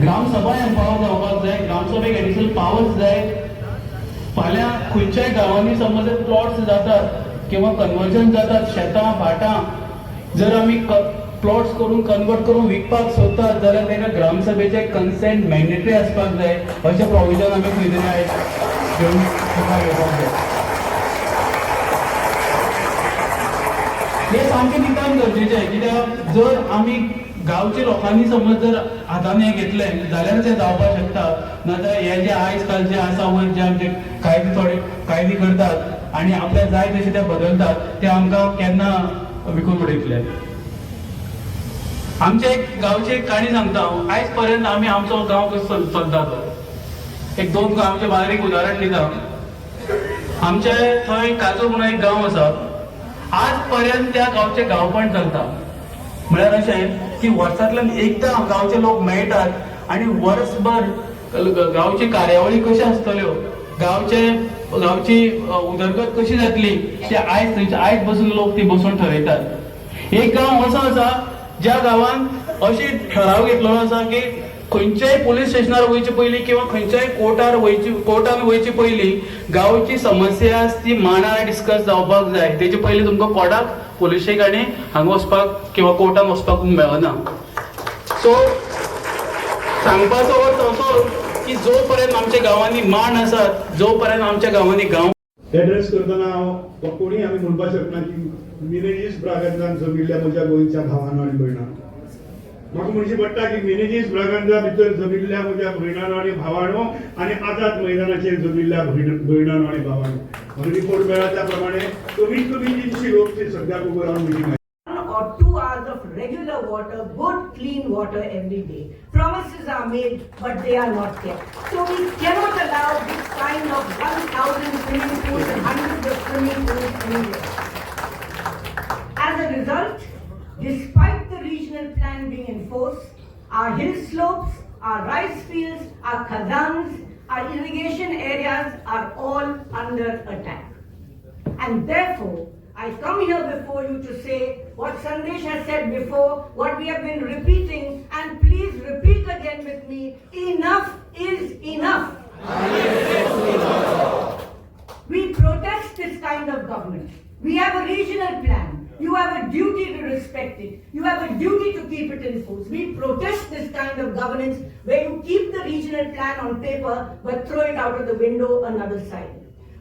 ग्रामसभा empower जावपाक जाय, ग्रामसभेक additional powers जाय. फाल्यां खंयच्याय गांवांनी समज प्लॉट्स जातात किंवा कन्वर्जन जातात शेतां भाटां, जर आमी प्लॉट्स करून कन्वर्ट करून विकपाक सोदतात जाल्यार ताका ग्रामसभेचे कन्सेंट मॅन्डेटरी आसपाक जाय. अशें प्रोविजन आमी खंय तरी आयज घेवपाक जाय. हे सामकें निदान गरजेचें, कित्याक जर आमी गांवच्या लोकांनी समज जर हातान हें घेतलें जाल्यार तें जावपाक शकता. नाजाल्यार हे जे आयज काल जे आसा वयर जे आमचे कायदे थोडे कायदे करतात आनी आपल्याक जाय तशें ते बदलतात, ते आमकां केन्ना विकून उडयतले. आमच्या एक गांवची एक काणी सांगता हांव. आयज पर्यंत आमी आमचो गांव कसो चलता तो एक दोन गांवचे भायर एक उदाहरण दिता. आमचे थंय काजू म्हणून एक गांव आसा. आज पर्यंत त्या गांवचे गांवपण चलता. म्हळ्यार अशें की वर्सांतल्यान एकदां गांवचे लोक मेळटात आनी वर्सभर गांवची कार्यावळी कश्यो आसतल्यो, गांवची उदरगत कशी जातली ते आयज बसून लोक ती बसून ठरयतात. एक गांव असो आसा ज्या गांवान अशी ठराव घेतलेलो आसा की खंयच्याय पुलीस स्टेशनार वयचे पयलीं किंवा खंयच्याय कोर्टान वयचे पयलीं गांवची समस्या ती मांडार डिस्कस जावपाक जाय. तेचे पयलीं तुमकां कोर्टाक पुलिशेक आनी हांगा वचपाक किंवा कोर्टान वचपाक मेळना. सो सांगपाचो अर्थ असो की जो पर्यंत आमच्या गांवांनी मान आसात, जो पर्यंत आमच्या गांवांनी गांव एड्रेस करतना हांव कोणी आमी म्हणपाक शकना की मिनेजीस ब्रागांजान जमिल्ल्या म्हज्या गोंयच्या भावांनो आनी भयणांनो. म्हाका म्हणची पडटा की मिनेजीस ब्रागांजा भितर जमिल्ल्या म्हज्या भयणांनो आनी भावांनो आनी आझाद मैदानाचेर जमिल्ल्या भयणांनो आनी भावांनो. म्हाका रिपोर्ट मेळ्ळा त्या प्रमाणे कमीत कमी 300 लोक ते सद्याक उबो Ravan meeting or 2 hours of regular water, good clean water every day. Promises are made, but they are not kept. So we cannot allow this kind of 1,000 swimming pools and hundreds of swimming pools anywhere. As a result, despite the regional plan being enforced, our hill slopes, our rice fields, our khadans, our irrigation areas are all under attack. And therefore, I come here before you to say what Sandesh has said before, what we have been repeating, and please repeat again with me, enough is enough. We protest this kind of government. We have a regional plan. You have a duty to respect it. You have a duty to keep it in force. We protest this kind of governance where you keep the regional plan on paper but throw it out of the window another side.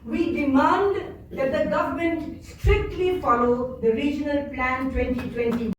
We demand that the government strictly follow the Regional Plan 2020.